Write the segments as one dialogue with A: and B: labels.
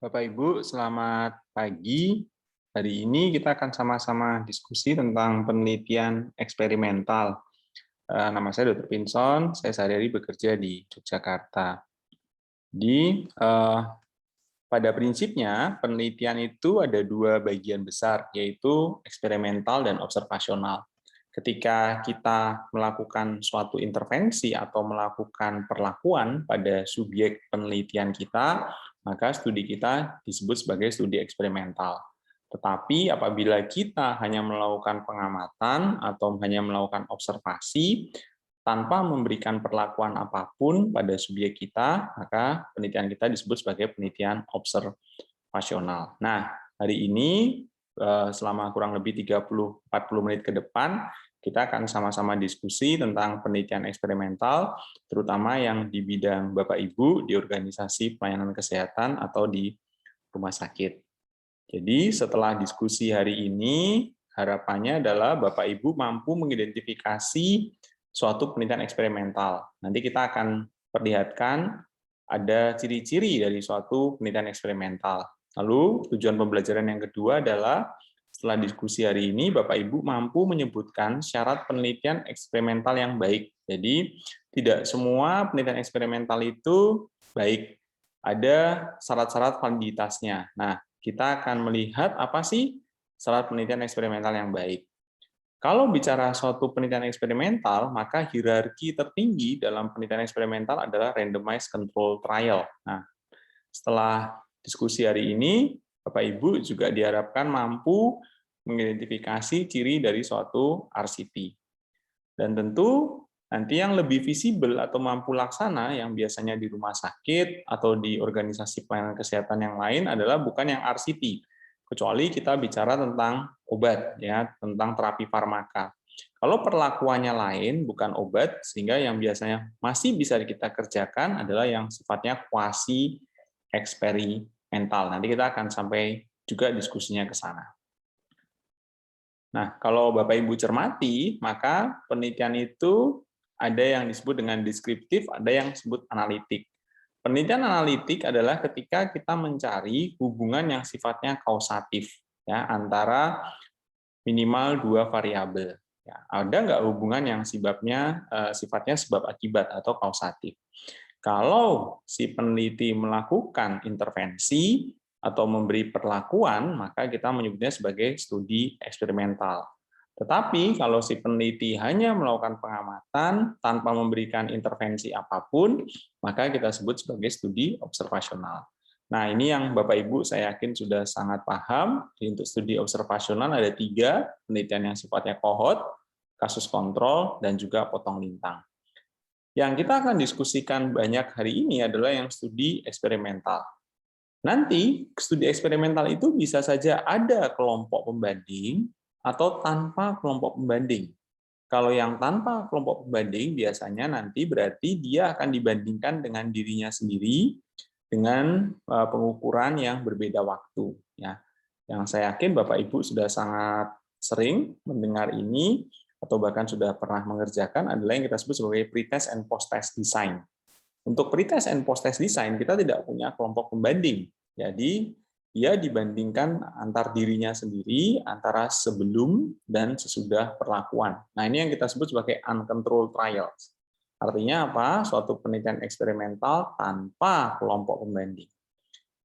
A: Bapak Ibu, selamat pagi. Hari ini kita akan sama-sama diskusi tentang penelitian eksperimental. Nama saya Dr. Pinson, saya sehari-hari bekerja di Yogyakarta. Pada prinsipnya, penelitian itu ada dua bagian besar, yaitu eksperimental dan observasional. Ketika kita melakukan suatu intervensi atau melakukan perlakuan pada subjek penelitian kita, maka studi kita disebut sebagai studi eksperimental. Tetapi apabila kita hanya melakukan pengamatan atau hanya melakukan observasi, tanpa memberikan perlakuan apapun pada subjek kita, maka penelitian kita disebut sebagai penelitian observasional. Nah, hari ini selama kurang lebih 30-40 menit ke depan, kita akan sama-sama diskusi tentang penelitian eksperimental, terutama yang di bidang Bapak Ibu di organisasi pelayanan kesehatan atau di rumah sakit. Jadi setelah diskusi hari ini, harapannya adalah Bapak Ibu mampu mengidentifikasi suatu penelitian eksperimental. Nanti kita akan perlihatkan ada ciri-ciri dari suatu penelitian eksperimental. Lalu tujuan pembelajaran yang kedua adalah setelah diskusi hari ini, Bapak Ibu mampu menyebutkan syarat penelitian eksperimental yang baik. Jadi tidak semua penelitian eksperimental itu baik. Ada syarat-syarat validitasnya. Nah, kita akan melihat apa sih syarat penelitian eksperimental yang baik. Kalau bicara suatu penelitian eksperimental, maka hierarki tertinggi dalam penelitian eksperimental adalah randomized control trial. Nah, setelah diskusi hari ini, Bapak Ibu juga diharapkan mampu mengidentifikasi ciri dari suatu RCT. Dan tentu nanti yang lebih visible atau mampu laksana yang biasanya di rumah sakit atau di organisasi pelayanan kesehatan yang lain adalah bukan yang RCT, kecuali kita bicara tentang obat, ya, tentang terapi farmaka. Kalau perlakuannya lain, bukan obat, sehingga yang biasanya masih bisa kita kerjakan adalah yang sifatnya kuasi eksperimental. Nanti kita akan sampai juga diskusinya ke sana. Nah, kalau Bapak Ibu cermati, maka penelitian itu ada yang disebut dengan deskriptif, ada yang disebut analitik. Penelitian analitik adalah ketika kita mencari hubungan yang sifatnya kausatif, ya, antara minimal dua variabel. Ya, ada nggak hubungan yang sifatnya sebab akibat atau kausatif? Kalau si peneliti melakukan intervensi atau memberi perlakuan, maka kita menyebutnya sebagai studi eksperimental. Tetapi kalau si peneliti hanya melakukan pengamatan tanpa memberikan intervensi apapun, maka kita sebut sebagai studi observasional. Nah, ini yang Bapak Ibu saya yakin sudah sangat paham. Untuk studi observasional ada 3, penelitian yang sifatnya kohort, kasus kontrol, dan juga potong lintang. Yang kita akan diskusikan banyak hari ini adalah yang studi eksperimental. Nanti studi eksperimental itu bisa saja ada kelompok pembanding atau tanpa kelompok pembanding. Kalau yang tanpa kelompok pembanding biasanya nanti berarti dia akan dibandingkan dengan dirinya sendiri dengan pengukuran yang berbeda waktu. Ya, yang saya yakin Bapak Ibu sudah sangat sering mendengar ini atau bahkan sudah pernah mengerjakan adalah yang kita sebut sebagai pretest and post-test design. Untuk pretest and post-test design, kita tidak punya kelompok pembanding. Jadi, dia dibandingkan antar dirinya sendiri, antara sebelum dan sesudah perlakuan. Nah, ini yang kita sebut sebagai uncontrolled trials. Artinya apa? Suatu penelitian eksperimental tanpa kelompok pembanding.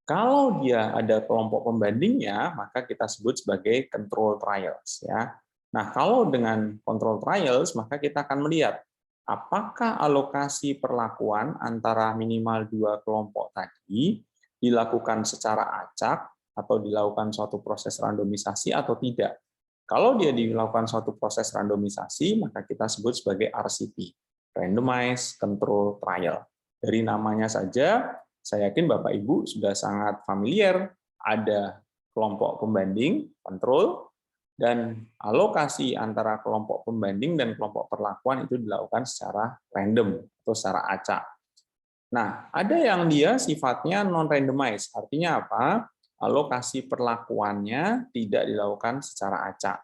A: Kalau dia ada kelompok pembandingnya, maka kita sebut sebagai control trials. Ya. Nah, kalau dengan control trials, maka kita akan melihat apakah alokasi perlakuan antara minimal 2 kelompok tadi dilakukan secara acak atau dilakukan suatu proses randomisasi atau tidak. Kalau dia dilakukan suatu proses randomisasi, maka kita sebut sebagai RCT, Randomized Control Trial. Dari namanya saja, saya yakin Bapak Ibu sudah sangat familiar, ada kelompok pembanding, kontrol, dan alokasi antara kelompok pembanding dan kelompok perlakuan itu dilakukan secara random atau secara acak. Nah, ada yang dia sifatnya non-randomized, artinya apa? Alokasi perlakuannya tidak dilakukan secara acak.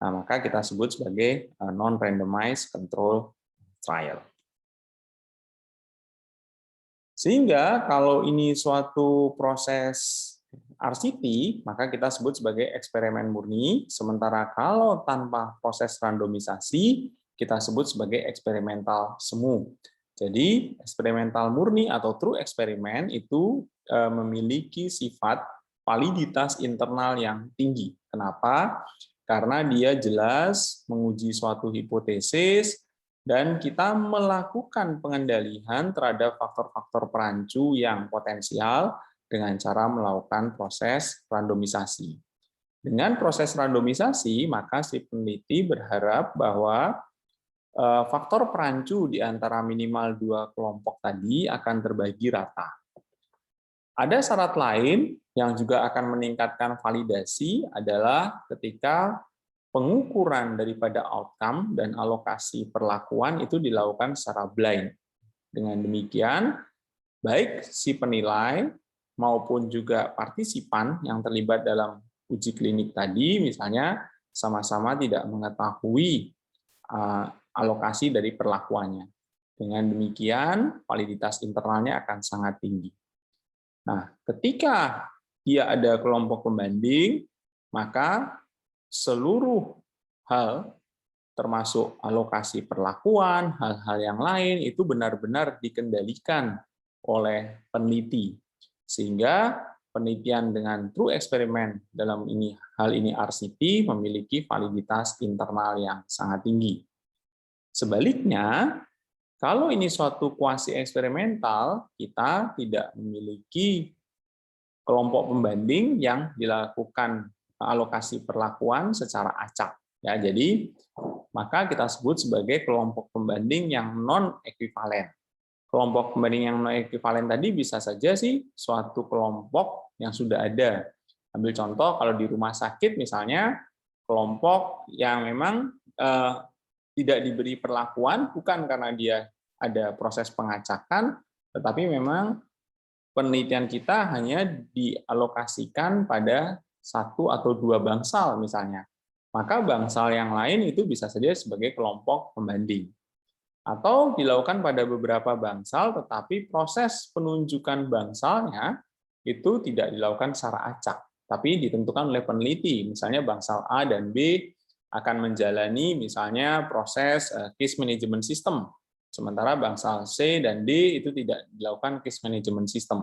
A: Nah, maka kita sebut sebagai non-randomized control trial. Sehingga kalau ini suatu proses RCT, maka kita sebut sebagai eksperimen murni, sementara kalau tanpa proses randomisasi, kita sebut sebagai eksperimental semu. Jadi, eksperimental murni atau true eksperimen itu memiliki sifat validitas internal yang tinggi. Kenapa? Karena dia jelas menguji suatu hipotesis, dan kita melakukan pengendalian terhadap faktor-faktor perancu yang potensial dengan cara melakukan proses randomisasi. Dengan proses randomisasi, maka si peneliti berharap bahwa faktor perancu di antara minimal dua kelompok tadi akan terbagi rata. Ada syarat lain yang juga akan meningkatkan validasi adalah ketika pengukuran daripada outcome dan alokasi perlakuan itu dilakukan secara blind. Dengan demikian, baik si penilai maupun juga partisipan yang terlibat dalam uji klinik tadi, misalnya sama-sama tidak mengetahui alokasi dari perlakuannya. Dengan demikian, validitas internalnya akan sangat tinggi. Nah, ketika dia ada kelompok pembanding, maka seluruh hal, termasuk alokasi perlakuan, hal-hal yang lain, itu benar-benar dikendalikan oleh peneliti. Sehingga penelitian dengan true eksperimen dalam hal ini RCT memiliki validitas internal yang sangat tinggi. Sebaliknya, kalau ini suatu kuasi eksperimental, kita tidak memiliki kelompok pembanding yang dilakukan alokasi perlakuan secara acak. Ya, jadi maka kita sebut sebagai kelompok pembanding yang non-ekivalen. Kelompok pembanding yang non-ekivalen tadi bisa saja sih suatu kelompok yang sudah ada. Ambil contoh kalau di rumah sakit misalnya, kelompok yang memang tidak diberi perlakuan bukan karena dia ada proses pengacakan, tetapi memang penelitian kita hanya dialokasikan pada satu atau dua bangsal misalnya. Maka bangsal yang lain itu bisa saja sebagai kelompok pembanding. Atau dilakukan pada beberapa bangsal, tetapi proses penunjukan bangsalnya itu tidak dilakukan secara acak, tapi ditentukan oleh peneliti. Misalnya bangsal A dan B akan menjalani misalnya proses case management system, sementara bangsal C dan D itu tidak dilakukan case management system.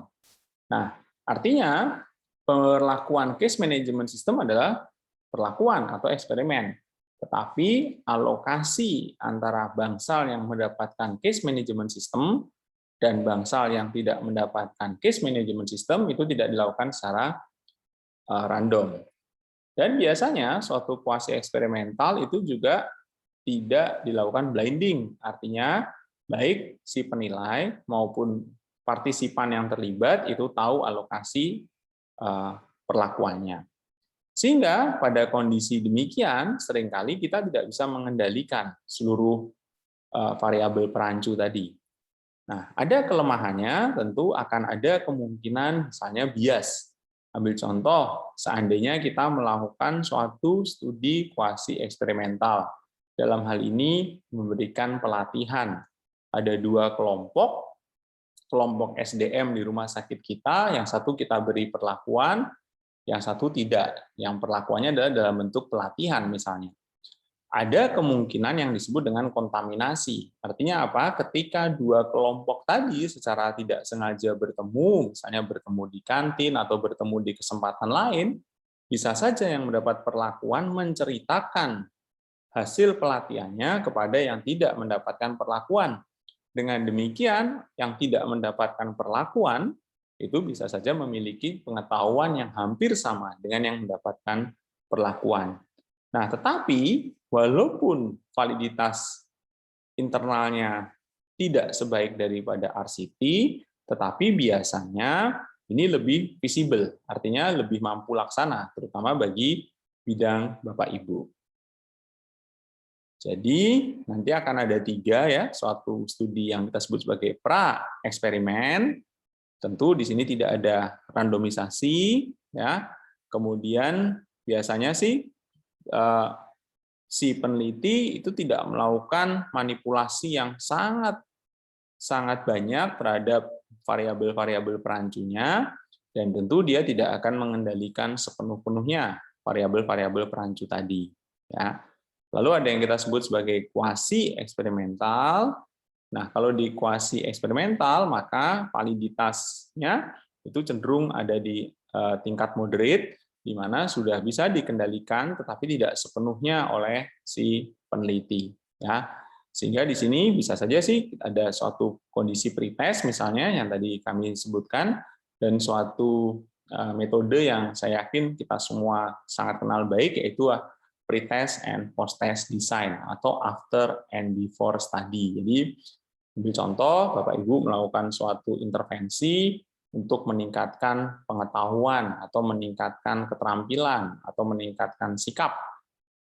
A: Nah, artinya perlakuan case management system adalah perlakuan atau eksperimen. Tetapi alokasi antara bangsal yang mendapatkan case management system dan bangsal yang tidak mendapatkan case management system itu tidak dilakukan secara random. Dan biasanya suatu kuasi eksperimental itu juga tidak dilakukan blinding. Artinya baik si penilai maupun partisipan yang terlibat itu tahu alokasi perlakuannya. Sehingga pada kondisi demikian, seringkali kita tidak bisa mengendalikan seluruh variabel perancu tadi. Nah, ada kelemahannya, tentu akan ada kemungkinan misalnya bias. Ambil contoh, seandainya kita melakukan suatu studi kuasi eksperimental. Dalam hal ini memberikan pelatihan. Ada dua kelompok SDM di rumah sakit kita, yang satu kita beri perlakuan, yang satu tidak. Yang perlakuannya adalah dalam bentuk pelatihan misalnya. Ada kemungkinan yang disebut dengan kontaminasi. Artinya apa? Ketika dua kelompok tadi secara tidak sengaja bertemu, misalnya bertemu di kantin atau bertemu di kesempatan lain, bisa saja yang mendapat perlakuan menceritakan hasil pelatihannya kepada yang tidak mendapatkan perlakuan. Dengan demikian, yang tidak mendapatkan perlakuan itu bisa saja memiliki pengetahuan yang hampir sama dengan yang mendapatkan perlakuan. Nah, tetapi walaupun validitas internalnya tidak sebaik daripada RCT, tetapi biasanya ini lebih visible, artinya lebih mampu laksana, terutama bagi bidang Bapak Ibu. Jadi nanti akan ada 3 ya, suatu studi yang kita sebut sebagai pra-eksperimen. Tentu di sini tidak ada randomisasi, ya. Kemudian biasanya sih si peneliti itu tidak melakukan manipulasi yang sangat banyak terhadap variabel-variabel perancunya, Dan tentu dia tidak akan mengendalikan sepenuh-penuhnya variabel-variabel perancu tadi. Ya. Lalu ada yang kita sebut sebagai kuasi eksperimental. Nah, kalau di kuasi eksperimental, maka validitasnya itu cenderung ada di tingkat moderate, di mana sudah bisa dikendalikan, tetapi tidak sepenuhnya oleh si peneliti. Ya, sehingga di sini bisa saja sih ada suatu kondisi pretest misalnya yang tadi kami sebutkan, dan suatu metode yang saya yakin kita semua sangat kenal baik, yaitu pretest and post-test design atau after and before study. Jadi, ambil contoh, Bapak Ibu melakukan suatu intervensi untuk meningkatkan pengetahuan atau meningkatkan keterampilan atau meningkatkan sikap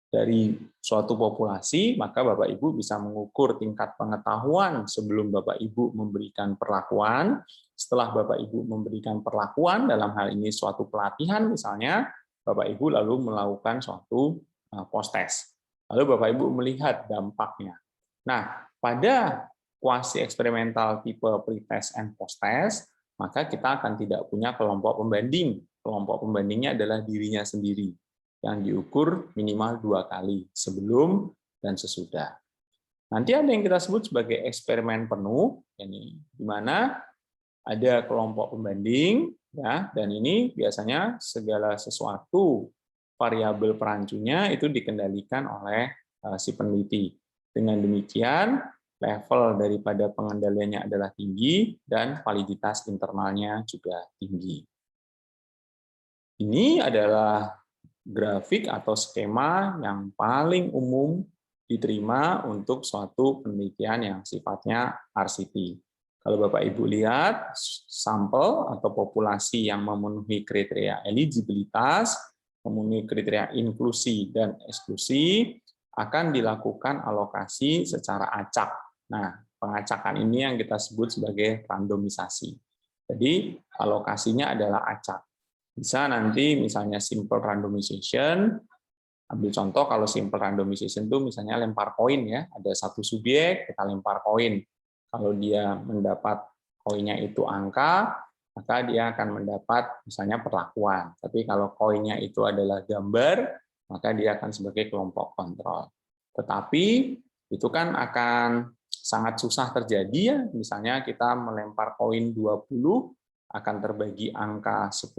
A: dari suatu populasi, maka Bapak Ibu bisa mengukur tingkat pengetahuan sebelum Bapak Ibu memberikan perlakuan. Setelah Bapak Ibu memberikan perlakuan, dalam hal ini suatu pelatihan misalnya, Bapak Ibu lalu melakukan suatu post-test. Lalu Bapak Ibu melihat dampaknya. Nah, pada kuasi eksperimental tipe pretest and post-test, maka kita akan tidak punya kelompok pembanding. Kelompok pembandingnya adalah dirinya sendiri, yang diukur minimal 2 kali, sebelum dan sesudah. Nanti ada yang kita sebut sebagai eksperimen penuh, ini di mana ada kelompok pembanding, ya, dan ini biasanya segala sesuatu variabel perancunya itu dikendalikan oleh si peneliti. Dengan demikian, level daripada pengendaliannya adalah tinggi dan validitas internalnya juga tinggi. Ini adalah grafik atau skema yang paling umum diterima untuk suatu penelitian yang sifatnya RCT. Kalau Bapak Ibu lihat, sampel atau populasi yang memenuhi kriteria eligibilitas, memenuhi kriteria inklusi dan eksklusi, akan dilakukan alokasi secara acak. Nah, pengacakan ini yang kita sebut sebagai randomisasi. Jadi, alokasinya adalah acak. Bisa nanti misalnya simple randomization, ambil contoh kalau simple randomization itu misalnya lempar koin ya, ada satu subjek, kita lempar koin. Kalau dia mendapat koinnya itu angka, maka dia akan mendapat misalnya perlakuan. Tapi kalau koinnya itu adalah gambar, maka dia akan sebagai kelompok kontrol. Tetapi itu kan akan sangat susah terjadi ya, misalnya kita melempar koin 20, akan terbagi angka 10,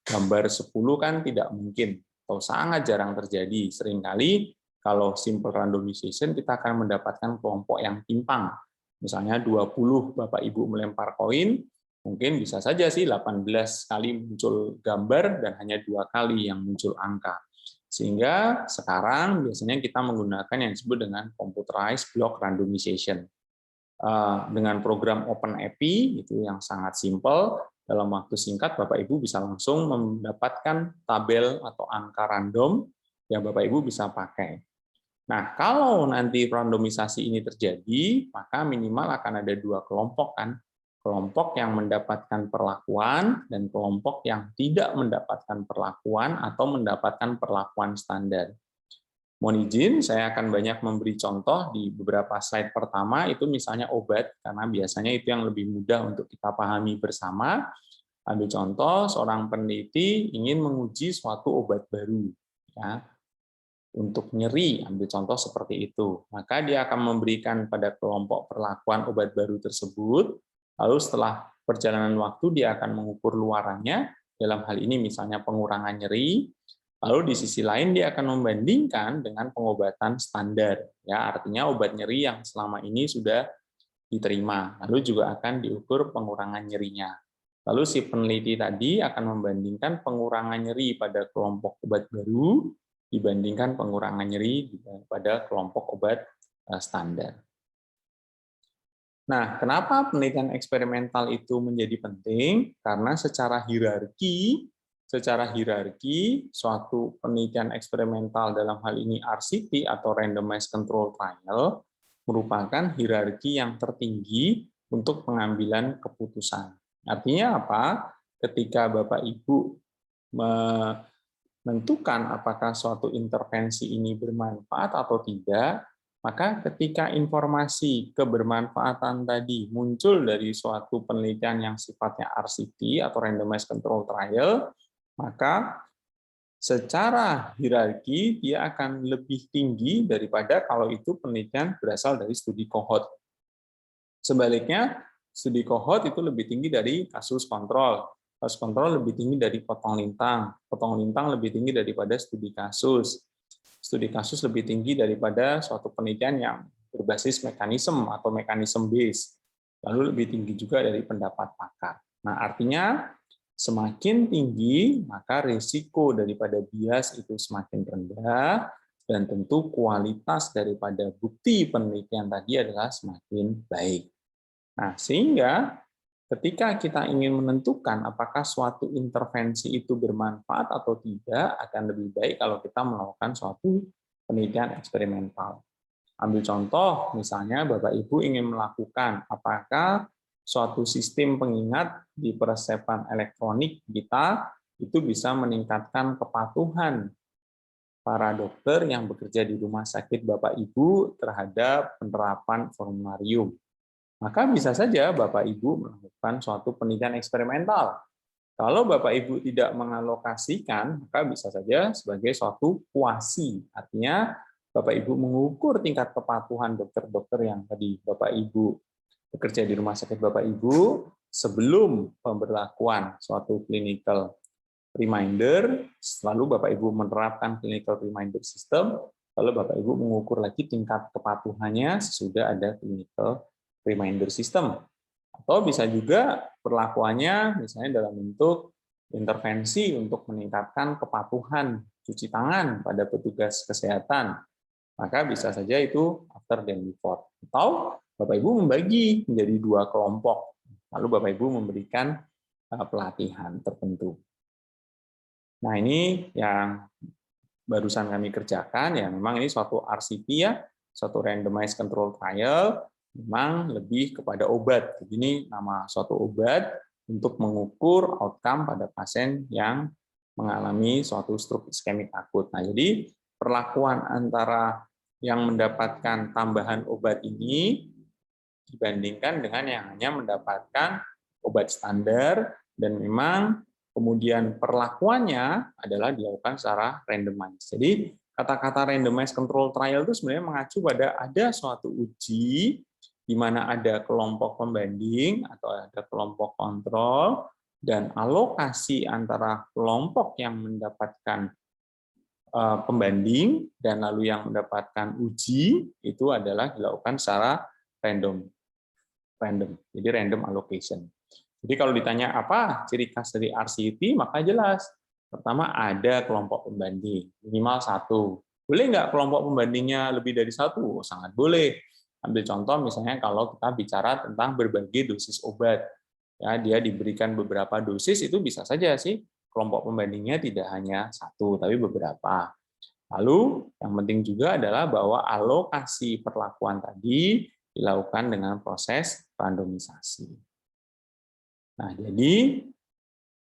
A: gambar 10 kan tidak mungkin, atau sangat jarang terjadi. Seringkali kalau simple randomization kita akan mendapatkan kelompok yang timpang. Misalnya 20 Bapak Ibu melempar koin, mungkin bisa saja sih 18 kali muncul gambar dan hanya 2 kali yang muncul angka. Sehingga sekarang biasanya kita menggunakan yang disebut dengan computerized block randomization. Dengan program OpenAPI itu yang sangat simpel, dalam waktu singkat Bapak Ibu bisa langsung mendapatkan tabel atau angka random yang Bapak Ibu bisa pakai. Nah, kalau nanti randomisasi ini terjadi, maka minimal akan ada 2 kelompok kan, kelompok yang mendapatkan perlakuan dan kelompok yang tidak mendapatkan perlakuan atau mendapatkan perlakuan standar. Mohon izin, saya akan banyak memberi contoh di beberapa slide pertama, itu misalnya obat, karena biasanya itu yang lebih mudah untuk kita pahami bersama. Ambil contoh, seorang peneliti ingin menguji suatu obat baru, ya, untuk nyeri, ambil contoh seperti itu. Maka dia akan memberikan pada kelompok perlakuan obat baru tersebut, lalu setelah perjalanan waktu dia akan mengukur luarannya, dalam hal ini misalnya pengurangan nyeri. Lalu di sisi lain dia akan membandingkan dengan pengobatan standar, ya artinya obat nyeri yang selama ini sudah diterima. Lalu juga akan diukur pengurangan nyerinya. Lalu si peneliti tadi akan membandingkan pengurangan nyeri pada kelompok obat baru dibandingkan pengurangan nyeri pada kelompok obat standar. Nah, kenapa penelitian eksperimental itu menjadi penting? Karena secara hierarki suatu penelitian eksperimental dalam hal ini RCT atau randomized control trial merupakan hierarki yang tertinggi untuk pengambilan keputusan. Artinya apa? Ketika Bapak Ibu menentukan apakah suatu intervensi ini bermanfaat atau tidak, Maka ketika informasi kebermanfaatan tadi muncul dari suatu penelitian yang sifatnya RCT atau Randomized Control Trial, maka secara hierarki dia akan lebih tinggi daripada kalau itu penelitian berasal dari studi kohort. Sebaliknya, studi kohort itu lebih tinggi dari kasus kontrol. Kasus kontrol lebih tinggi dari potong lintang lebih tinggi daripada studi kasus. Studi kasus lebih tinggi daripada suatu penelitian yang berbasis mekanisme atau mekanisme base. Lalu lebih tinggi juga dari pendapat pakar. Nah, artinya semakin tinggi, maka risiko daripada bias itu semakin rendah, dan tentu kualitas daripada bukti penelitian tadi adalah semakin baik. Nah, sehingga ketika kita ingin menentukan apakah suatu intervensi itu bermanfaat atau tidak, akan lebih baik kalau kita melakukan suatu penelitian eksperimental. Ambil contoh, misalnya Bapak Ibu ingin melakukan apakah suatu sistem pengingat di persepan elektronik kita itu bisa meningkatkan kepatuhan para dokter yang bekerja di rumah sakit Bapak Ibu terhadap penerapan formularium. Maka bisa saja Bapak Ibu melakukan suatu penelitian eksperimental. Kalau Bapak Ibu tidak mengalokasikan, maka bisa saja sebagai suatu kuasi. Artinya Bapak Ibu mengukur tingkat kepatuhan dokter-dokter yang tadi Bapak Ibu bekerja di rumah sakit Bapak Ibu sebelum pemberlakuan suatu clinical reminder, lalu Bapak Ibu menerapkan clinical reminder system, lalu Bapak Ibu mengukur lagi tingkat kepatuhannya sesudah ada clinical reminder system. Atau bisa juga perlakuannya misalnya dalam bentuk intervensi untuk meningkatkan kepatuhan cuci tangan pada petugas kesehatan. Maka bisa saja itu after dan before. Atau Bapak Ibu membagi menjadi 2 kelompok. Lalu Bapak Ibu memberikan pelatihan tertentu. Nah, ini yang barusan kami kerjakan, ya memang ini suatu RCT ya, suatu randomized control trial, memang lebih kepada obat. Ini nama suatu obat untuk mengukur outcome pada pasien yang mengalami suatu stroke iskemik akut. Nah, jadi perlakuan antara yang mendapatkan tambahan obat ini dibandingkan dengan yang hanya mendapatkan obat standar, dan memang kemudian perlakuannya adalah dilakukan secara randomized. Jadi kata-kata randomized control trial itu sebenarnya mengacu pada ada suatu uji di mana ada kelompok pembanding atau ada kelompok kontrol, dan alokasi antara kelompok yang mendapatkan pembanding dan lalu yang mendapatkan uji itu adalah dilakukan secara random. Jadi random allocation. Jadi kalau ditanya apa ciri khas dari RCT, maka jelas. Pertama, ada kelompok pembanding, minimal 1. Boleh nggak kelompok pembandingnya lebih dari 1? Sangat boleh. Ambil contoh misalnya kalau kita bicara tentang berbagai dosis obat. Ya, dia diberikan beberapa dosis, itu bisa saja sih kelompok pembandingnya tidak hanya 1, tapi beberapa. Lalu yang penting juga adalah bahwa alokasi perlakuan tadi dilakukan dengan proses randomisasi. Nah, jadi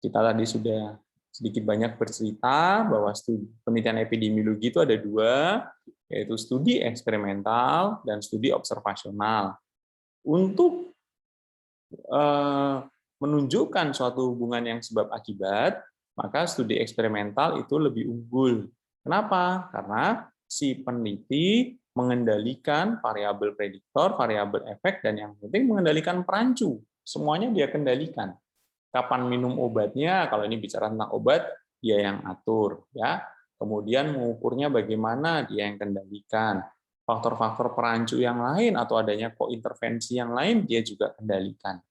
A: kita tadi sudah sedikit banyak bercerita bahwa penelitian epidemiologi itu ada 2, yaitu studi eksperimental dan studi observasional. Untuk menunjukkan suatu hubungan yang sebab akibat, maka studi eksperimental itu lebih unggul. Kenapa? Karena si peneliti mengendalikan variabel prediktor, variabel efek, dan yang penting mengendalikan perancu. Semuanya dia kendalikan. Kapan minum obatnya, kalau ini bicara tentang obat, dia yang atur. Ya. Kemudian mengukurnya bagaimana, dia yang kendalikan. Faktor-faktor perancu yang lain atau adanya kointervensi yang lain, dia juga kendalikan.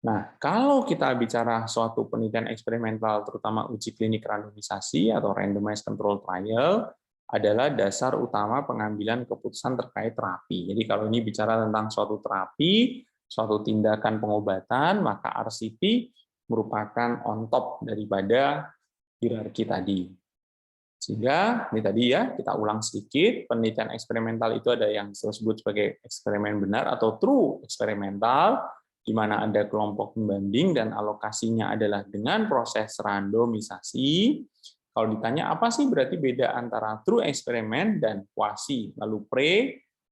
A: Nah, kalau kita bicara suatu penelitian eksperimental, terutama uji klinik randomisasi atau randomized control trial, adalah dasar utama pengambilan keputusan terkait terapi. Jadi kalau ini bicara tentang suatu terapi, suatu tindakan pengobatan, maka RCT merupakan on top daripada hierarki tadi. Sehingga ini tadi ya, kita ulang sedikit, penelitian eksperimental itu ada yang disebut sebagai eksperimen benar atau true eksperimental, di mana ada kelompok pembanding dan alokasinya adalah dengan proses randomisasi. Kalau ditanya apa sih berarti beda antara true eksperimen dan quasi, lalu pre,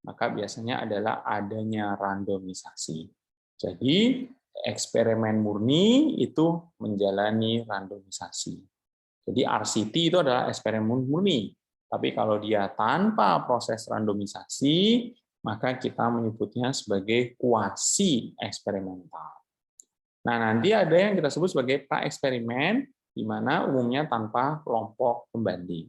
A: maka biasanya adalah adanya randomisasi. Jadi eksperimen murni itu menjalani randomisasi. Jadi RCT itu adalah eksperimen murni. Tapi kalau dia tanpa proses randomisasi, maka kita menyebutnya sebagai kuasi eksperimental. Nah, nanti ada yang kita sebut sebagai pra-eksperimen, di mana umumnya tanpa kelompok pembanding.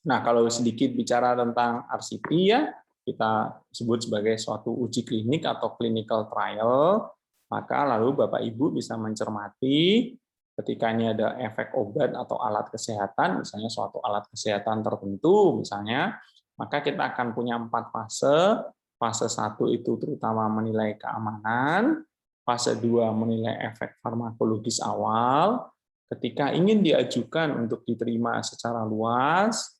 A: Nah, kalau sedikit bicara tentang RCT ya, kita sebut sebagai suatu uji klinik atau clinical trial, maka lalu Bapak Ibu bisa mencermati ketika ini ada efek obat atau alat kesehatan, misalnya suatu alat kesehatan tertentu, misalnya, maka kita akan punya 4 fase. Fase 1 itu terutama menilai keamanan, fase 2 menilai efek farmakologis awal, ketika ingin diajukan untuk diterima secara luas,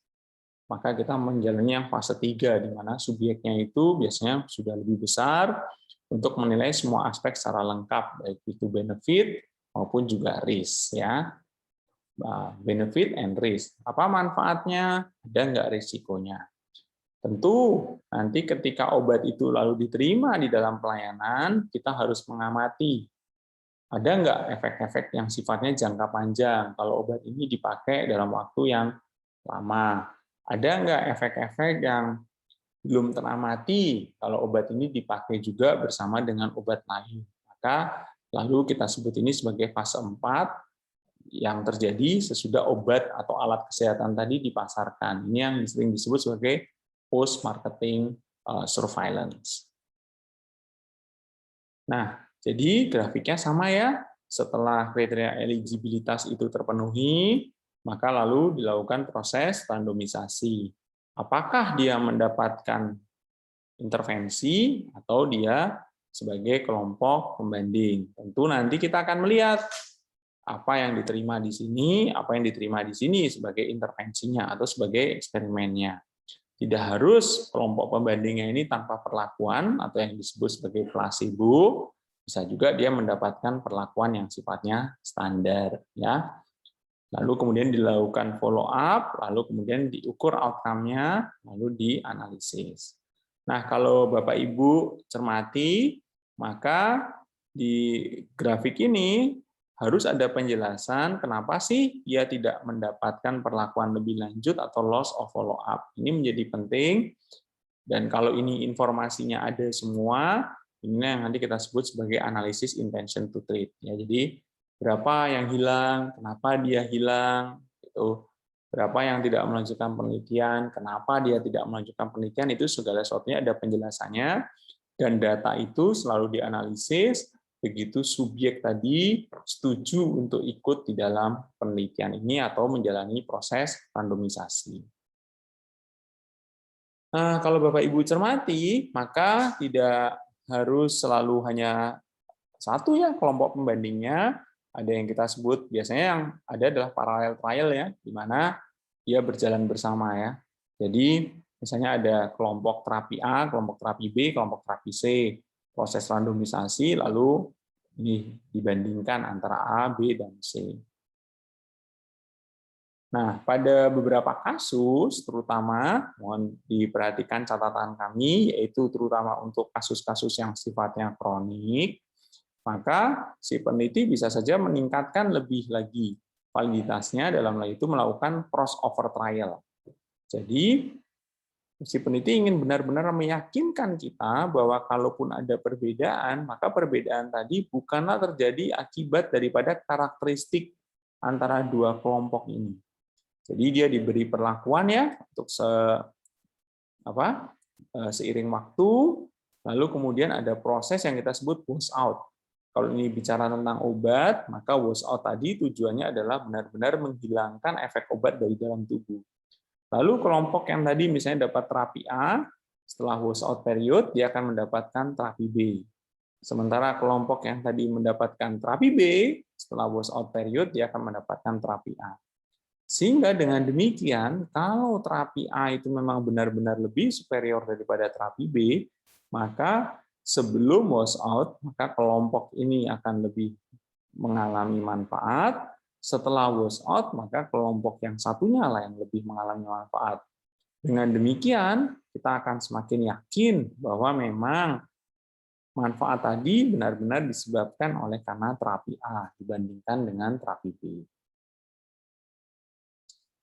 A: maka kita menjalani yang fase 3, di mana subjeknya itu biasanya sudah lebih besar untuk menilai semua aspek secara lengkap, baik itu benefit maupun juga risk. Ya. Benefit and risk. Apa manfaatnya? Ada nggak risikonya? Tentu, nanti ketika obat itu lalu diterima di dalam pelayanan, kita harus mengamati ada nggak efek-efek yang sifatnya jangka panjang kalau obat ini dipakai dalam waktu yang lama. Ada nggak efek-efek yang belum teramati kalau obat ini dipakai juga bersama dengan obat lain. Maka lalu kita sebut ini sebagai fase 4 yang terjadi sesudah obat atau alat kesehatan tadi dipasarkan. Ini yang sering disebut sebagai post-marketing surveillance. Nah, jadi grafiknya sama ya. Setelah kriteria eligibilitas itu terpenuhi, maka lalu dilakukan proses randomisasi. Apakah dia mendapatkan intervensi atau dia sebagai kelompok pembanding? Tentu nanti kita akan melihat apa yang diterima di sini, apa yang diterima di sini sebagai intervensinya atau sebagai eksperimennya. Tidak harus kelompok pembandingnya ini tanpa perlakuan atau yang disebut sebagai placebo, bisa juga dia mendapatkan perlakuan yang sifatnya standar. Ya. Lalu kemudian dilakukan follow up, lalu kemudian diukur outcome-nya, lalu dianalisis. Nah, kalau Bapak Ibu cermati, maka di grafik ini harus ada penjelasan kenapa sih dia tidak mendapatkan perlakuan lebih lanjut atau loss of follow up. Ini menjadi penting, dan kalau ini informasinya ada semua, ini yang nanti kita sebut sebagai analisis intention to treat. Ya, jadi berapa yang hilang, kenapa dia hilang, itu berapa yang tidak melanjutkan penelitian, kenapa dia tidak melanjutkan penelitian, itu segala sesuatunya ada penjelasannya, dan data itu selalu dianalisis begitu subjek tadi setuju untuk ikut di dalam penelitian ini atau menjalani proses randomisasi. Nah, kalau Bapak Ibu cermati, maka tidak harus selalu hanya satu ya kelompok pembandingnya. Ada yang kita sebut biasanya yang ada adalah parallel trial ya, di mana dia berjalan bersama ya. Jadi misalnya ada kelompok terapi A, kelompok terapi B, kelompok terapi C. Proses randomisasi lalu ini dibandingkan antara A, B, dan C. Nah, pada beberapa kasus, terutama, mohon diperhatikan catatan kami, yaitu terutama untuk kasus-kasus yang sifatnya kronik, maka si peneliti bisa saja meningkatkan lebih lagi validitasnya dalam hal itu melakukan crossover trial. Jadi, si peneliti ingin benar-benar meyakinkan kita bahwa kalaupun ada perbedaan, maka perbedaan tadi bukanlah terjadi akibat daripada karakteristik antara dua kelompok ini. Jadi dia diberi perlakuan ya untuk seiring waktu, lalu kemudian ada proses yang kita sebut wash out. Kalau ini bicara tentang obat, maka wash out tadi tujuannya adalah benar-benar menghilangkan efek obat dari dalam tubuh. Lalu kelompok yang tadi misalnya dapat terapi A, setelah wash out period, dia akan mendapatkan terapi B. Sementara kelompok yang tadi mendapatkan terapi B, setelah wash out period, dia akan mendapatkan terapi A. Sehingga dengan demikian, kalau terapi A itu memang benar-benar lebih superior daripada terapi B, maka sebelum wash out, maka kelompok ini akan lebih mengalami manfaat, Setelah washout, maka kelompok yang satunya lah yang lebih mengalami manfaat. Dengan demikian, kita akan semakin yakin bahwa memang manfaat tadi benar-benar disebabkan oleh karena terapi A dibandingkan dengan terapi B.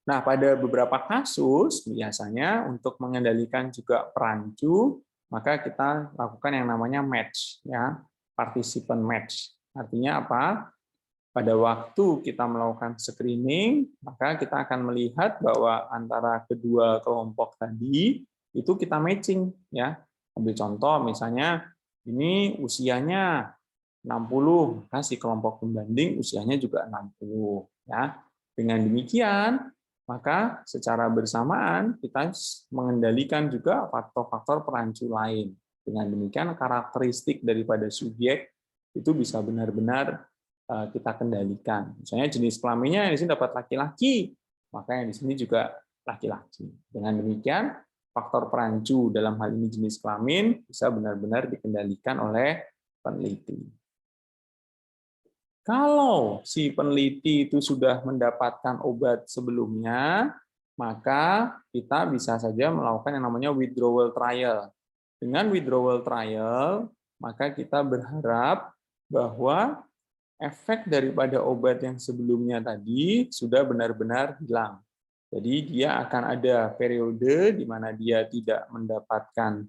A: Nah, pada beberapa kasus, biasanya untuk mengendalikan juga perancu, maka kita lakukan yang namanya match, ya, participant match. Artinya apa? Pada waktu kita melakukan screening, maka kita akan melihat bahwa antara kedua kelompok tadi itu kita matching, ya. Ambil contoh, misalnya ini usianya 60, maka si kelompok pembanding usianya juga 60, ya. Dengan demikian, maka secara bersamaan kita mengendalikan juga faktor-faktor perancu lain. Dengan demikian karakteristik daripada subjek itu bisa benar-benar kita kendalikan. Misalnya jenis kelaminnya di sini dapat laki-laki, maka yang di sini juga laki-laki. Dengan demikian faktor perancu dalam hal ini jenis kelamin bisa benar-benar dikendalikan oleh peneliti. Kalau si peneliti itu sudah mendapatkan obat sebelumnya, maka kita bisa saja melakukan yang namanya withdrawal trial. Dengan withdrawal trial, maka kita berharap bahwa efek daripada obat yang sebelumnya tadi sudah benar-benar hilang. Jadi dia akan ada periode di mana dia tidak mendapatkan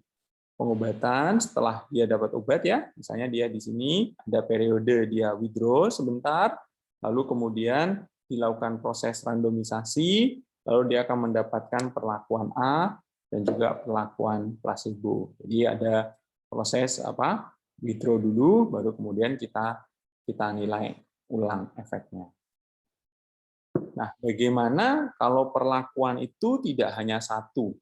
A: pengobatan setelah dia dapat obat, ya. Misalnya dia di sini ada periode dia withdraw sebentar, lalu kemudian dilakukan proses randomisasi, lalu dia akan mendapatkan perlakuan A dan juga perlakuan placebo. Jadi ada proses withdraw dulu, baru kemudian kita nilai ulang efeknya. Nah, bagaimana kalau perlakuan itu tidak hanya satu?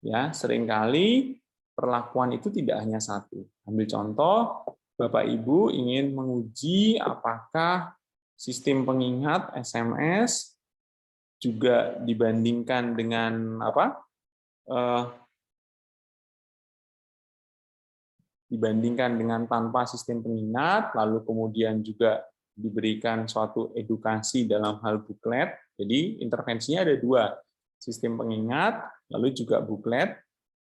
A: Ya, seringkali perlakuan itu tidak hanya satu. Ambil contoh, Bapak Ibu ingin menguji apakah sistem pengingat SMS juga dibandingkan dengan dibandingkan dengan tanpa sistem pengingat, lalu kemudian juga diberikan suatu edukasi dalam hal buklet. Jadi intervensinya ada dua, sistem pengingat, lalu juga buklet.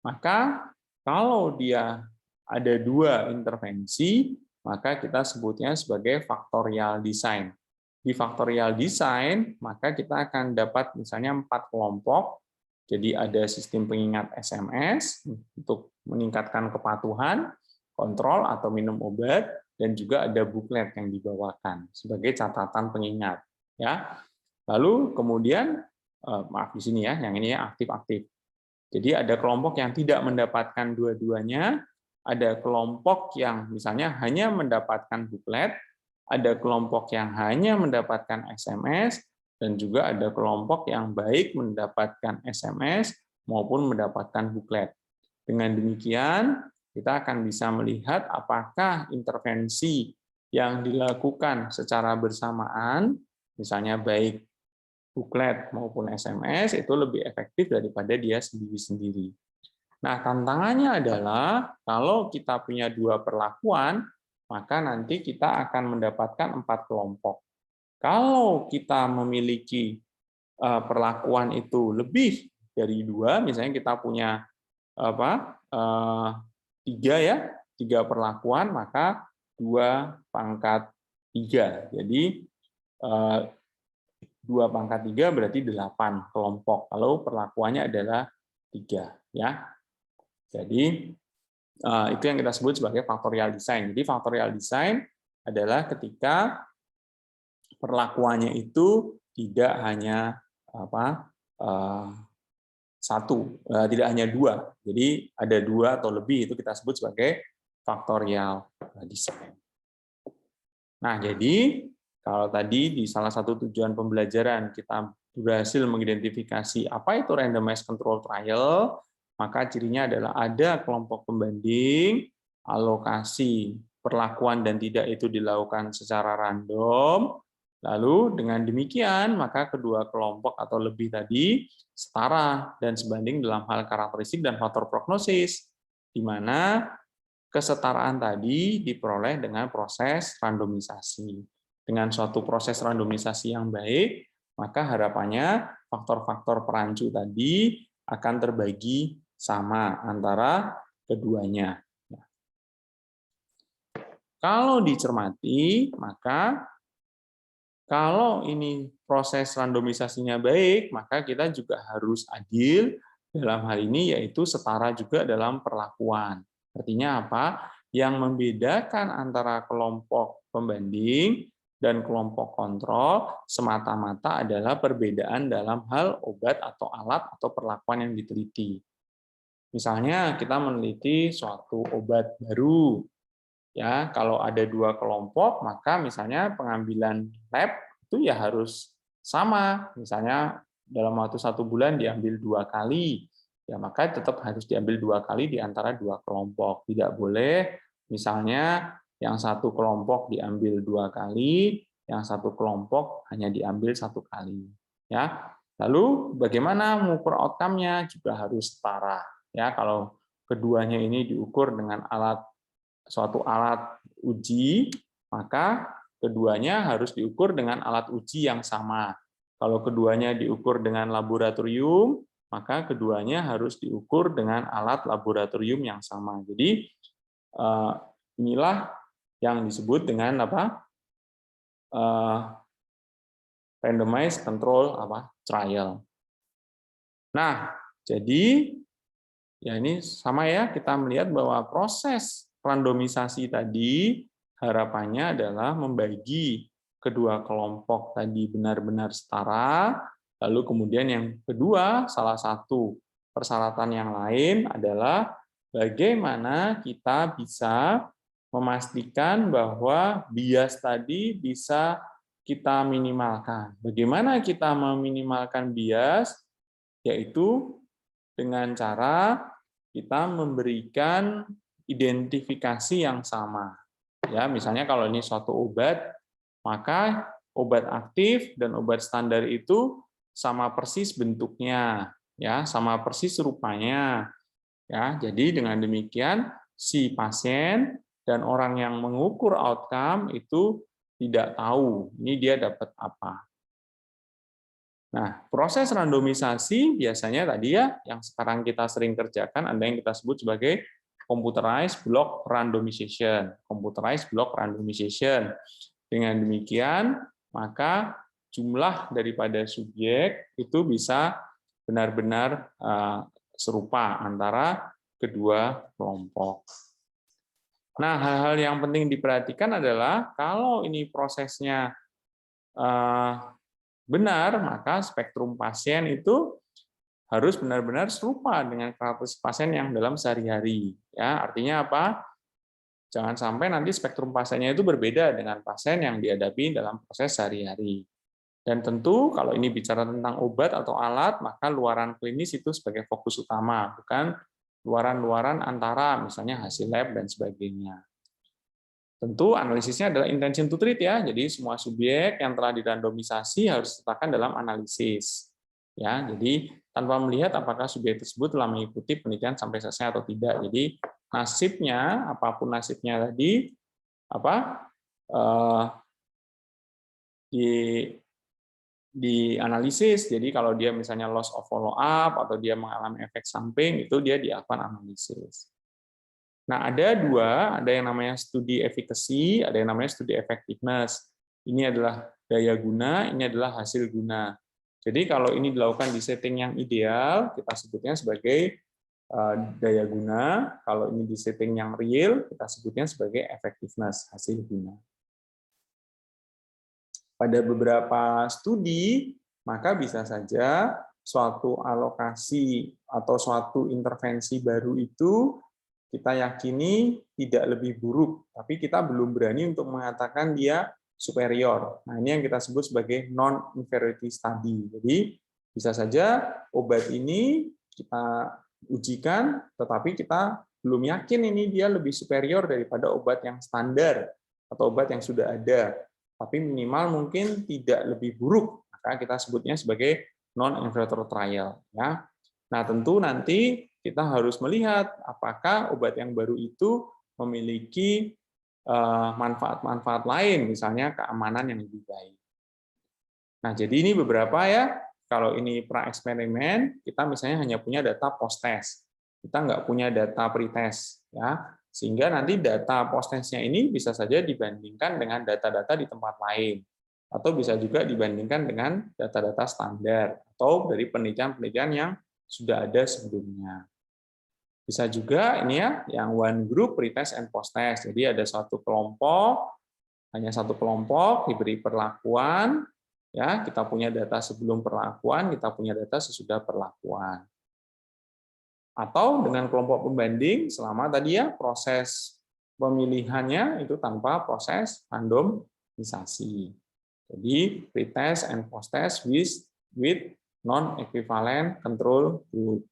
A: Maka kalau dia ada dua intervensi, maka kita sebutnya sebagai factorial design. Di factorial design, maka kita akan dapat misalnya 4 kelompok. Jadi ada sistem pengingat SMS untuk meningkatkan kepatuhan, kontrol atau minum obat, dan juga ada buklet yang dibawakan sebagai catatan pengingat. Ya. Lalu kemudian, maaf di sini ya, yang ini ya aktif-aktif. Jadi ada kelompok yang tidak mendapatkan dua-duanya, ada kelompok yang misalnya hanya mendapatkan buklet, ada kelompok yang hanya mendapatkan SMS, dan juga ada kelompok yang baik mendapatkan SMS maupun mendapatkan buklet. Dengan demikian, kita akan bisa melihat apakah intervensi yang dilakukan secara bersamaan, misalnya baik buklet maupun SMS, itu lebih efektif daripada dia sendiri-sendiri. Nah, tantangannya adalah kalau kita punya dua perlakuan, maka nanti kita akan mendapatkan 4 kelompok. Kalau kita memiliki perlakuan itu lebih dari 2, misalnya kita punya 3 ya, 3 perlakuan, maka 2/3. Jadi 2/3 berarti 8 kelompok. Kalau perlakuannya adalah 3, ya. Jadi itu yang kita sebut sebagai factorial design. Jadi factorial design adalah ketika perlakuannya itu tidak hanya satu, tidak hanya 2. Jadi ada 2 atau lebih, itu kita sebut sebagai factorial design. Nah, jadi kalau tadi di salah satu tujuan pembelajaran kita berhasil mengidentifikasi apa itu randomized control trial, maka cirinya adalah ada kelompok pembanding, alokasi perlakuan dan tidak itu dilakukan secara random, lalu dengan demikian maka kedua kelompok atau lebih tadi setara dan sebanding dalam hal karakteristik dan faktor prognosis, di mana kesetaraan tadi diperoleh dengan proses randomisasi. dengan suatu proses randomisasi yang baik, maka harapannya faktor-faktor perancu tadi akan terbagi sama antara keduanya. Kalau dicermati, maka kalau ini proses randomisasinya baik, maka kita juga harus adil dalam hal ini, yaitu setara juga dalam perlakuan. Artinya apa? Yang membedakan antara kelompok pembanding dan kelompok kontrol semata-mata adalah perbedaan dalam hal obat atau alat atau perlakuan yang diteliti. Misalnya kita meneliti suatu obat baru, ya kalau ada 2 kelompok, maka misalnya pengambilan lab itu ya harus sama. Misalnya dalam waktu 1 bulan diambil 2 kali, ya maka tetap harus diambil 2 kali di antara 2 kelompok. Tidak boleh misalnya yang satu kelompok diambil 2 kali, yang satu kelompok hanya diambil 1 kali. Ya. Lalu bagaimana mengukur outcome-nya juga harus setara. Ya, kalau keduanya ini diukur dengan suatu alat uji, maka keduanya harus diukur dengan alat uji yang sama. Kalau keduanya diukur dengan laboratorium, maka keduanya harus diukur dengan alat laboratorium yang sama. Jadi inilah yang disebut dengan apa? Randomized control trial. Nah, jadi ya ini sama ya, kita melihat bahwa proses randomisasi tadi harapannya adalah membagi kedua kelompok tadi benar-benar setara, lalu kemudian yang kedua, salah satu persyaratan yang lain adalah bagaimana kita bisa memastikan bahwa bias tadi bisa kita minimalkan. Bagaimana kita meminimalkan bias? Yaitu dengan cara kita memberikan identifikasi yang sama. Ya, misalnya kalau ini suatu obat, maka obat aktif dan obat standar itu sama persis bentuknya, ya, sama persis rupanya. Ya, jadi dengan demikian si pasien dan orang yang mengukur outcome itu tidak tahu ini dia dapat apa. Nah, proses randomisasi biasanya tadi ya, yang sekarang kita sering kerjakan, ada yang kita sebut sebagai computerized block randomization. Computerized block randomization. Dengan demikian, maka jumlah daripada subjek itu bisa benar-benar serupa antara kedua kelompok. Nah, hal-hal yang penting diperhatikan adalah kalau ini prosesnya benar, maka spektrum pasien itu harus benar-benar serupa dengan karakteristik pasien yang dalam sehari-hari. Ya, artinya apa? Jangan sampai nanti spektrum pasiennya itu berbeda dengan pasien yang dihadapi dalam proses sehari-hari. Dan tentu kalau ini bicara tentang obat atau alat, maka luaran klinis itu sebagai fokus utama, bukan luaran-luaran antara misalnya hasil lab dan sebagainya. Tentu analisisnya adalah intention to treat ya. Jadi semua subjek yang telah dirandomisasi harus diletakkan dalam analisis. Ya, jadi tanpa melihat apakah subjek tersebut telah mengikuti penelitian sampai selesai atau tidak. Jadi nasibnya, apapun nasibnya tadi, di analisis. Jadi kalau dia misalnya loss of follow up atau dia mengalami efek samping, itu dia dilakukan analisis. Nah, ada yang namanya studi efficacy, ada yang namanya studi effectiveness. Ini adalah daya guna, ini adalah hasil guna. Jadi kalau ini dilakukan di setting yang ideal, kita sebutnya sebagai daya guna. Kalau ini di setting yang real, kita sebutnya sebagai effectiveness, hasil guna. Pada beberapa studi, maka bisa saja suatu alokasi atau suatu intervensi baru itu kita yakini tidak lebih buruk, tapi kita belum berani untuk mengatakan dia superior. Nah, ini yang kita sebut sebagai non-inferiority study. Jadi, bisa saja obat ini kita ujikan, tetapi kita belum yakin ini dia lebih superior daripada obat yang standar atau obat yang sudah ada. Tapi minimal mungkin tidak lebih buruk, maka kita sebutnya sebagai non-inferiority trial. Ya. Nah, tentu nanti kita harus melihat apakah obat yang baru itu memiliki manfaat-manfaat lain, misalnya keamanan yang lebih baik. Nah, jadi ini beberapa ya. Kalau ini pra-eksperimen, kita misalnya hanya punya data post-test. Kita nggak punya data pre-test. Ya. Sehingga nanti data post-testnya ini bisa saja dibandingkan dengan data-data di tempat lain. Atau bisa juga dibandingkan dengan data-data standar. Atau dari penelitian-penelitian yang sudah ada sebelumnya. Bisa juga ini ya, yang one group pre-test and post-test. Jadi ada satu kelompok, hanya satu kelompok diberi perlakuan, ya kita punya data sebelum perlakuan, kita punya data sesudah perlakuan. Atau dengan kelompok pembanding selama tadi ya proses pemilihannya itu tanpa proses randomisasi. Jadi pre-test and post-test with non-equivalent control group.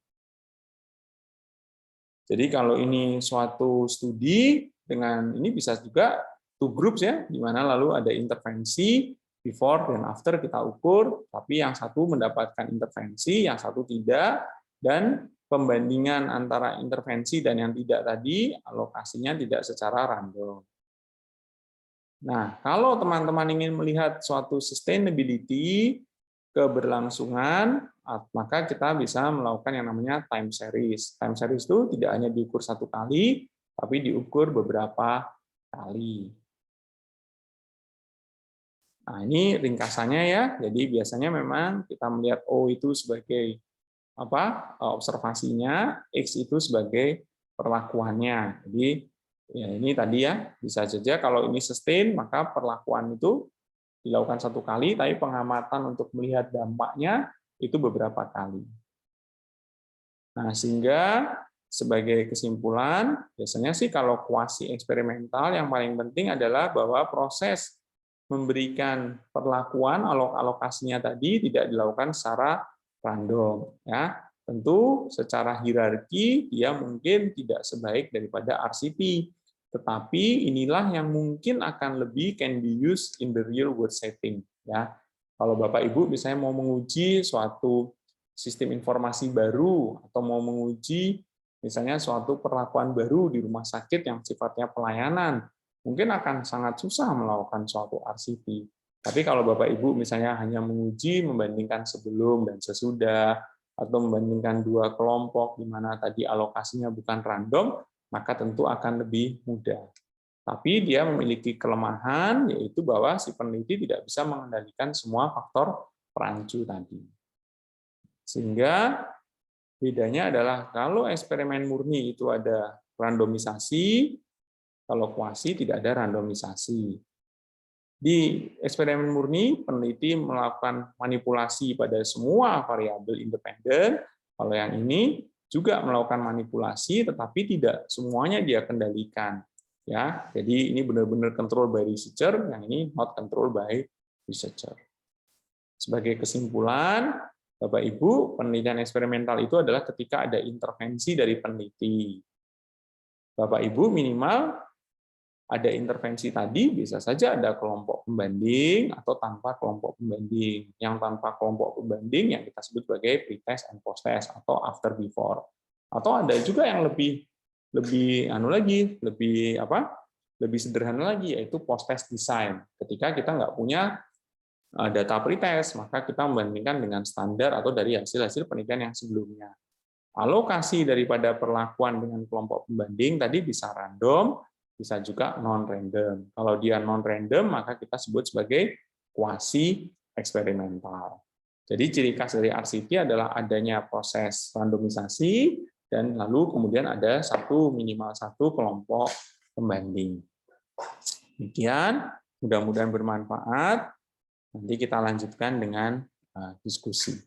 A: Jadi kalau ini suatu studi dengan ini bisa juga two groups ya, di mana lalu ada intervensi before dan after kita ukur, tapi yang satu mendapatkan intervensi, yang satu tidak, dan pembandingan antara intervensi dan yang tidak tadi alokasinya tidak secara random. Nah, kalau teman-teman ingin melihat suatu sustainability, keberlangsungan, maka kita bisa melakukan yang namanya time series. Time series itu tidak hanya diukur satu kali, tapi diukur beberapa kali. Nah, ini ringkasannya ya. Jadi biasanya memang kita melihat O itu sebagai observasinya, X itu sebagai perlakuannya. Jadi ya ini tadi ya, bisa saja kalau ini sustain, maka perlakuan itu dilakukan satu kali, tapi pengamatan untuk melihat dampaknya itu beberapa kali. Nah, sehingga sebagai kesimpulan, biasanya sih kalau kuasi eksperimental yang paling penting adalah bahwa proses memberikan perlakuan alokasinya tadi tidak dilakukan secara random. Ya, tentu secara hierarki dia mungkin tidak sebaik daripada RCT. Tetapi inilah yang mungkin akan lebih can be used in the real world setting. Ya, kalau Bapak Ibu misalnya mau menguji suatu sistem informasi baru atau mau menguji misalnya suatu perlakuan baru di rumah sakit yang sifatnya pelayanan, mungkin akan sangat susah melakukan suatu RCT. Tapi kalau Bapak Ibu misalnya hanya menguji membandingkan sebelum dan sesudah atau membandingkan dua kelompok di mana tadi alokasinya bukan random, maka tentu akan lebih mudah. Tapi dia memiliki kelemahan, yaitu bahwa si peneliti tidak bisa mengendalikan semua faktor perancu tadi. Sehingga bedanya adalah kalau eksperimen murni itu ada randomisasi, kalau kuasi tidak ada randomisasi. Di eksperimen murni, peneliti melakukan manipulasi pada semua variabel independen, kalau yang ini juga melakukan manipulasi, tetapi tidak semuanya dia kendalikan. Ya, jadi ini benar-benar control by researcher, yang ini not control by researcher. Sebagai kesimpulan, Bapak Ibu, penelitian eksperimental itu adalah ketika ada intervensi dari peneliti. Bapak Ibu minimal ada intervensi tadi, bisa saja ada kelompok pembanding atau tanpa kelompok pembanding. Yang tanpa kelompok pembanding yang kita sebut sebagai pre-test and post-test atau after before. Atau ada juga yang lebih sederhana lagi, yaitu post-test design. Ketika kita nggak punya data pre-test, maka kita membandingkan dengan standar atau dari hasil-hasil penelitian yang sebelumnya. Alokasi daripada perlakuan dengan kelompok pembanding tadi bisa random, bisa juga non-random. Kalau dia non-random, maka kita sebut sebagai kuasi eksperimental. Jadi ciri khas dari RCT adalah adanya proses randomisasi, dan lalu kemudian ada minimal satu kelompok pembanding. Demikian, mudah-mudahan bermanfaat. Nanti kita lanjutkan dengan diskusi.